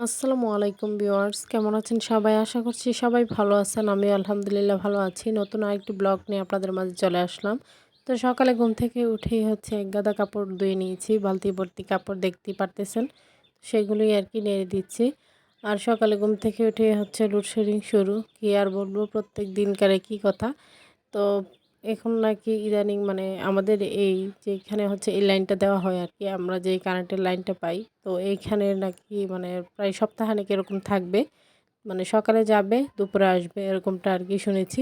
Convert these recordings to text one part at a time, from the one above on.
আসসালামু আলাইকুম ভিউয়ার্স, কেমন আছেন সবাই? আশা করছি সবাই ভালো আছেন। আমি আলহামদুলিল্লাহ ভালো আছি। নতুন আরেকটি ব্লগ নিয়ে আপনাদের মাঝে চলে আসলাম। তো সকালে ঘুম থেকে উঠেই এক গাদা কাপড় ধুয়ে নিয়েছি। বালতি ভর্তি কাপড় দেখতেই পারতেছেন। সেগুলোই আর কি নেড়ে দিচ্ছি। আর সকালে ঘুম থেকে উঠে লোডশেডিং শুরু। কি আর বলবো, প্রত্যেক দিনকার একই কথা। তো এখন নাকি ইদানিং আমাদের এই যেখানে এই লাইনটা দেওয়া হয় আর কি, আমরা যেই কারেন্টের লাইনটা পাই, তো এইখানে নাকি প্রায় সপ্তাহখানেক এরকম থাকবে। সকালে যাবে, দুপুরে আসবে, এরকমটা আর কি শুনেছি।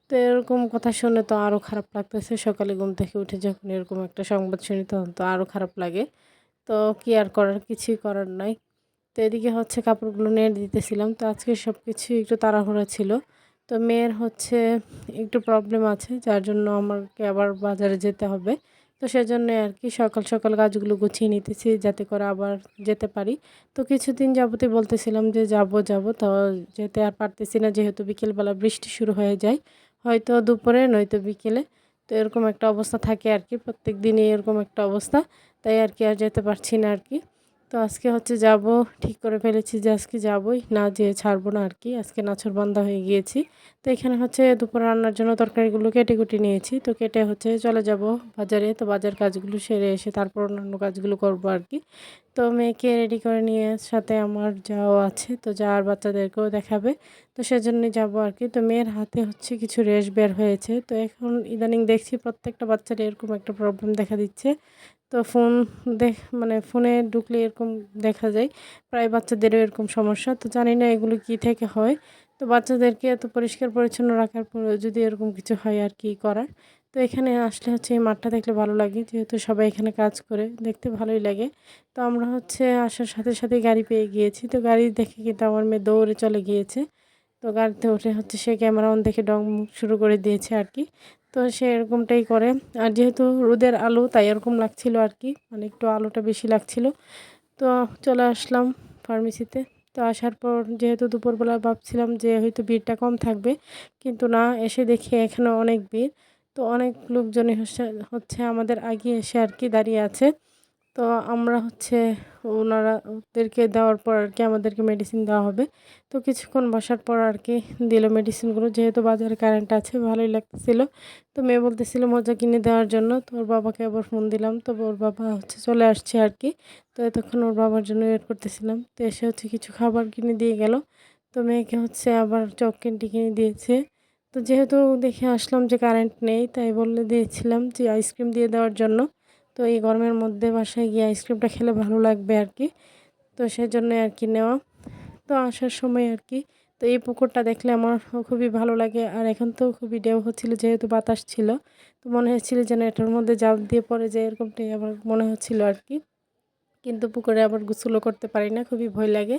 তো এরকম কথা শুনে তো আরও খারাপ লাগতেছে। সকালে ঘুম থেকে উঠে যখন এরকম একটা সংবাদ শুনি তখন তো আরও খারাপ লাগে। তো কি আর করার, কিছুই করার নাই। তো এদিকে কাপড়গুলো নেড়ে দিতেছিলাম। তো আজকে সব কিছু একটু তাড়াহুড়া ছিল। তো মেয়ের একটু প্রবলেম আছে, যার জন্য আমাকে আবার বাজারে যেতে হবে। তো সেজন্য আর কি সকাল সকাল কাজগুলো গুছিয়ে নিতেছি, যাতে করে আবার যেতে পারি। তো কিছুদিন যাবতই বলতেছিলাম যে যাব যাব, তো যেতে আর পারতেছি না, যেহেতু বিকেলবেলা বৃষ্টি শুরু হয়ে যায়, হয়তো দুপুরে নয়তো বিকেলে। তো এরকম একটা অবস্থা থাকে আর কি, প্রত্যেক দিনই এরকম একটা অবস্থা। তাই আর কি আর যেতে পারছি না আর কি। তো আজকে যাব, ঠিক করে ফেলেছি যে আজকে যাবই, না যেয়ে ছাড়বো না আর কি। আজকে নাছোড়বান্দা হয়ে গিয়েছি। তো এখানে দুপুরে রান্নার জন্য তরকারিগুলো কেটে কুটে নিয়েছি। তো কেটে চলে যাব বাজারে। তো বাজার কাজগুলো সেরে এসে তারপর অন্যান্য কাজগুলো করব আর কি। তো মেয়েকে রেডি করে নিয়ে সাথে আমার যাও আছে, তো যাওয়ার বাচ্চাদেরকেও দেখাবে। তো সেজন্যই যাব আর কি। তো মেয়ের হাতে কিছু রেশ বের হয়েছে। তো এখন ইদানিং দেখছি প্রত্যেকটা বাচ্চার এরকম একটা প্রবলেম দেখা দিচ্ছে। তো ফোন ফোনে ঢুকলে এরকম দেখা যায়, প্রায় বাচ্চাদেরও এরকম সমস্যা। তো জানি না এগুলো কী থেকে হয়। তো বাচ্চাদেরকে এত পরিষ্কার পরিচ্ছন্ন রাখার পরেও যদি এরকম কিছু হয়, আর কি করার। তো এখানে আসলে এই মাঠটা দেখলে ভালো লাগে, যেহেতু সবাই এখানে কাজ করে, দেখতে ভালোই লাগে। তো আমরা আসার সাথে সাথে গাড়ি পেয়ে গিয়েছি। তো গাড়ি দেখে কিন্তু আমার মেয়ে দৌড়ে চলে গিয়েছে। তো গাড়িতে উঠে সে ক্যামেরা অন দেখে ডং শুরু করে দিয়েছে আর কি। তো সে এরকমটাই করে। আর যেহেতু রোদের আলো, তাই এরকম লাগছিল আর কি, একটু আলোটা বেশি লাগছিল। তো চলে আসলাম ফার্মেসিতে। তো আসার পর যেহেতু দুপুরবেলা ভাবছিলাম যে হয়তো ভিড়টা কম থাকবে, কিন্তু না, এসে দেখি এখানে অনেক ভিড়। তো অনেক লোকজনই আমাদের আগে এসে আর কি দাঁড়িয়ে আছে। তো আমরা ওনারা ওদেরকে দেওয়ার পর আর কি আমাদেরকে মেডিসিন দেওয়া হবে। তো কিছুক্ষণ বসার পর আর কি দিল মেডিসিনগুলো, যেহেতু বাজারে কারেন্ট আছে, ভালোই লাগতেছিল। তো মেয়ে বলতেছিল মজা কিনে দেওয়ার জন্য। তো ওর বাবাকে আবার ফোন দিলাম। তো ওর বাবা চলে আসছে আর কি। তো এতক্ষণ ওর বাবার জন্য ওয়েট করতেছিলাম। তো এসে কিছু খাবার কিনে দিয়ে গেল। তো মেয়েকে আবার চক কিনতে কিনে দিয়েছে। তো যেহেতু দেখে আসলাম যে কারেন্ট নেই, তাই বলে দিয়েছিলাম যে আইসক্রিম দিয়ে দেওয়ার জন্য। তো এই গরমের মধ্যে বাসায় গিয়ে আইসক্রিমটা খেলে ভালো লাগবে আর কি। তো সেজন্য আর কি নেওয়া। তো আসার সময় আর কি, তো এই পুকুরটা দেখলে আমার খুবই ভালো লাগে। আর এখন তো খুবই ঢেউ হচ্ছিল, যেহেতু বাতাস ছিল। তো মনে হচ্ছিল যেন এটার মধ্যে জাল দিয়ে পড়ে যায়, এরকমটাই আমার মনে হচ্ছিল আর কি। কিন্তু পুকুরে আবার গোসলও করতে পারি না, খুবই ভয় লাগে।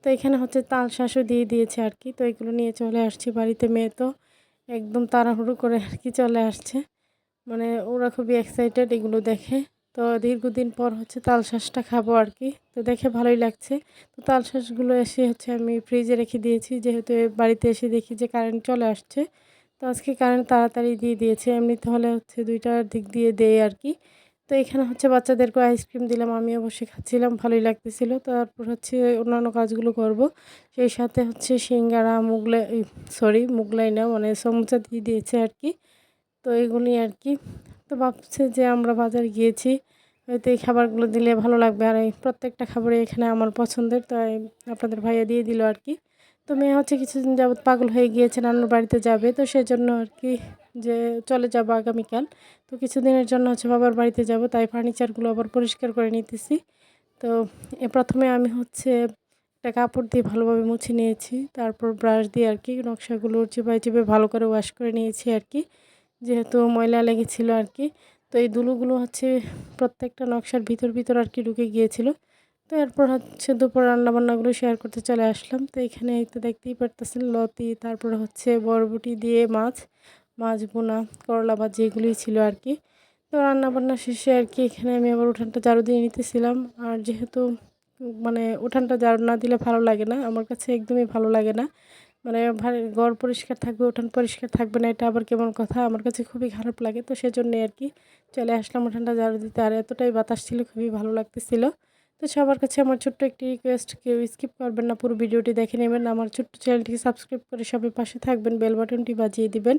তো এখানে তাল শাঁসও দিয়ে দিয়েছে আর কি। তো এগুলো নিয়ে চলে আসছি বাড়িতে। মেয়ে তো একদম তাড়াহুড়ো করে আর কি চলে আসছে। ওরা খুবই এক্সাইটেড এগুলো দেখে। তো দীর্ঘদিন পর তালশাঁসটা খাবো আর কি। তো দেখে ভালোই লাগছে। তো তালশাঁসগুলো এসে আমি ফ্রিজে রেখে দিয়েছি, যেহেতু বাড়িতে এসে দেখি যে কারেন্ট চলে আসছে। তো আজকে কারেন্ট তাড়াতাড়ি দিয়ে দিয়েছে, এমনিতে হলে 2টার দিক দিয়ে দেয় আর কি। তো এখানে বাচ্চাদেরকে আইসক্রিম দিলাম, আমিও বসে খাচ্ছিলাম, ভালোই লাগতেছিল। তারপর অন্যান্য কাজগুলো করব। সেই সাথে সিঙ্গারা, মুগলাই না, সমুচা দিয়ে দিয়েছে আর কি। তো এগুলি আর কি। তো ভাবছে যে আমরা বাজার গিয়েছি, হয়তো এই খাবারগুলো দিলে ভালো লাগবে। আর এই প্রত্যেকটা খাবারই এখানে আমার পছন্দের, তাই আপনাদের ভাইয়া দিয়ে দিল আর কি। তো মেয়ে কিছুদিন যাবৎ পাগল হয়ে গিয়েছে, নানুর বাড়িতে যাবে। তো সেজন্য আর কি যে চলে যাব আগামীকাল। তো কিছুদিনের জন্য বাবার বাড়িতে যাব, তাই ফার্নিচারগুলো আবার পরিষ্কার করে নিতেছি। তো প্রথমে আমি একটা কাপড় দিয়ে ভালোভাবে মুছে নিয়েছি, তারপর ব্রাশ দিয়ে আর কি নকশাগুলো চিবাই চিবাই ভালো করে ওয়াশ করে নিয়েছি আর কি, যেহেতু ময়লা লেগেছিল আর কি। তো এই ধুলোগুলো প্রত্যেকটা নকশার ভিতর ভিতর আর কি ঢুকে গিয়েছিল। তো এরপর দুপুর রান্নাবান্নাগুলো শেয়ার করতে চলে আসলাম। তো এখানে এই তো দেখতেই পারতেছেন লতি, তারপর বরবটি দিয়ে মাছ, মাছ বোনা, করলা ভাজি, এগুলোই ছিল আর কি। তো রান্নাবান্না শেষে আর কি এখানে আমি আবার উঠানটা ঝাড়ু দিয়ে নিতেছিলাম। আর যেহেতু উঠানটা ঝাড়ু না দিলে ভালো লাগে না, আমার কাছে একদমই ভালো লাগে না। ঘর পরিষ্কার থাকবে, উঠান পরিষ্কার থাকবে না, এটা আবার কেমন কথা, আমার কাছে খুবই খারাপ লাগে। তো সেজন্যই আর কি চলে আসলাম উঠানটা ঝাড়ু দিতে। আর এতটাই বাতাস ছিল, খুবই ভালো লাগতেছিল। তো সবার কাছে আমার ছোট্ট একটি রিকোয়েস্ট, কেউ স্কিপ করবেন না, পুরো ভিডিওটি দেখে নেবেন। আমার ছোট্ট চ্যানেলটিকে সাবস্ক্রাইব করে সবাই পাশে থাকবেন, বেল বাটনটি বাজিয়ে দিবেন।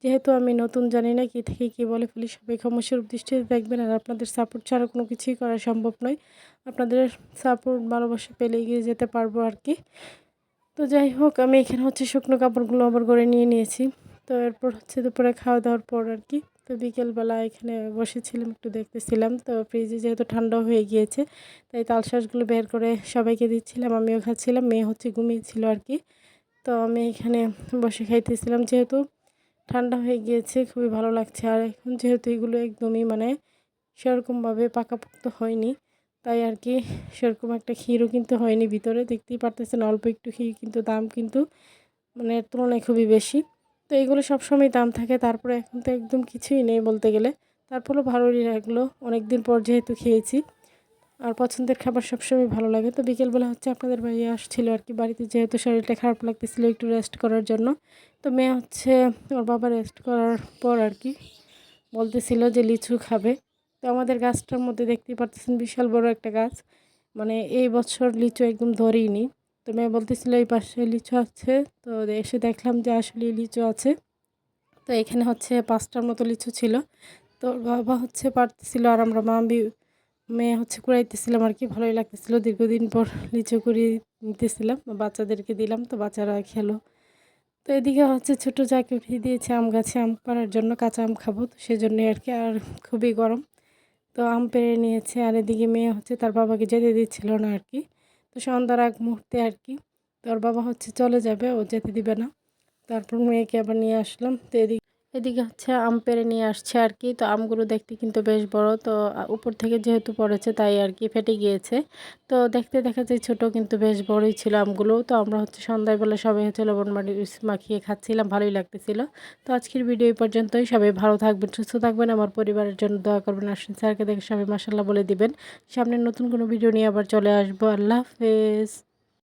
যেহেতু আমি নতুন, জানি না কি থেকে কী বলে ফেলি, সবাই ক্ষমাসুরভ দৃষ্টিতে দেখবেন। আর আপনাদের সাপোর্ট ছাড়া কোনো কিছুই করা সম্ভব নয়। আপনাদের সাপোর্ট ভালোবাসা পেলে এগিয়ে যেতে পারবো আর কি। তো যাই হোক, আমি এখানে হচ্ছে শুকনো কাপড়গুলো আবার করে নিয়ে নিয়েছি। তো এরপর হচ্ছে দুপুরে খাওয়া দাওয়ার পর আর কি, তো বিকেলবেলা এখানে বসেছিলাম, একটু দেখতেছিলাম। তো ফ্রিজে যেহেতু ঠান্ডা হয়ে গিয়েছে, তাই তালশাঁসগুলো বের করে সবাইকে দিচ্ছিলাম, আমিও খাচ্ছিলাম। মেয়ে হচ্ছে ঘুমিয়েছিল আর কি। তো আমি এখানে বসে খাইতেছিলাম, যেহেতু ঠান্ডা হয়ে গিয়েছে, খুবই ভালো লাগছে। আর এখন যেহেতু এগুলো একদমই মানে সেরকমভাবে পাকাপোক্ত হয়নি, তাই আর কি সেরকম একটা ক্ষীরও কিন্তু হয়নি ভিতরে, দেখতেই পারতেছেন অল্প একটু ক্ষীর, কিন্তু দাম কিন্তু মানে এর তুলনায় খুবই বেশি। তো এগুলো সবসময় দাম থাকে, তারপরে এখন তো একদম কিছুই নেই বলতে গেলে। তারপরেও ভালোই লাগলো, অনেক দিন পর যেহেতু খেয়েছি। আর পছন্দের খাবার সবসময় ভালো লাগে। তো বিকেলবেলা হচ্ছে আপনাদের বাড়ি আসছিল আর কি, বাড়িতে যেহেতু শরীরটা খারাপ লাগতেছিল, একটু রেস্ট করার জন্য। তো মেয়ে হচ্ছে ওর বাবা রেস্ট করার পর আর কি বলতেছিল যে লিচু খাবে। তো আমাদের গাছটার মধ্যে দেখতেই পারতেছেন বিশাল বড় একটা গাছ, মানে এই বছর লিচু একদম ধরেইনি। তো মেয়ে বলতেছিল এই পাশে লিচু আছে, তো এসে দেখলাম যে আসলে লিচু আছে। তো এখানে হচ্ছে 5টার মতো লিচু ছিল। তো ওর বাবা হচ্ছে পারতেছিল, আর আমরা মেয়ে হচ্ছে কুড়াইতেছিলাম আর কি। ভালোই লাগতেছিল, দীর্ঘদিন পর লিচু কুড়িয়ে নিতেছিলাম, বাচ্চাদেরকে দিলাম, তো বাচ্চারা খেলো। তো এদিকে হচ্ছে ছোট যাকে উঠিয়ে দিয়েছে আম গাছে আম পাড়ার জন্য, কাঁচা আম খাবো, তো সেজন্যই আর কি। আর খুবই গরম, তো আম পেড়ে নিয়েছে। আর এদিকে মেয়ে হচ্ছে তার বাবাকে যেতে দিচ্ছিল না আর কি। তো সন্ধ্যার আগ মুহূর্তে আর কি, তো ওর বাবা হচ্ছে চলে যাবে, ও যেতে দিবে না। তারপর মেয়েকে আবার নিয়ে আসলাম। তো এদিকে হচ্ছে আম পেড়ে নিয়ে আসছে আর কি। তো আমগুলো দেখতে কিন্তু বেশ বড়, তো উপর থেকে যেহেতু পড়েছে তাই আর কি ফেটে গিয়েছে। তো দেখতে দেখা যায় ছোট, কিন্তু বেশ বড়ই ছিল আমগুলো। তো আমরা হচ্ছে সন্ধ্যাবেলা সবাই হচ্ছে লবণ মাখিয়ে খাচ্ছিলাম, ভালোই লাগতেছিল। তো আজকের ভিডিও এই পর্যন্তই। সবাই ভালো থাকবেন, সুস্থ থাকবেন, আমার পরিবারের জন্য দোয়া করবেন। আসেন স্যারকে দেখে সবাই মাশাআল্লাহ বলে দিবেন। সামনে নতুন কোনো ভিডিও নিয়ে আবার চলে আসবো। আল্লাহ হাফেজ।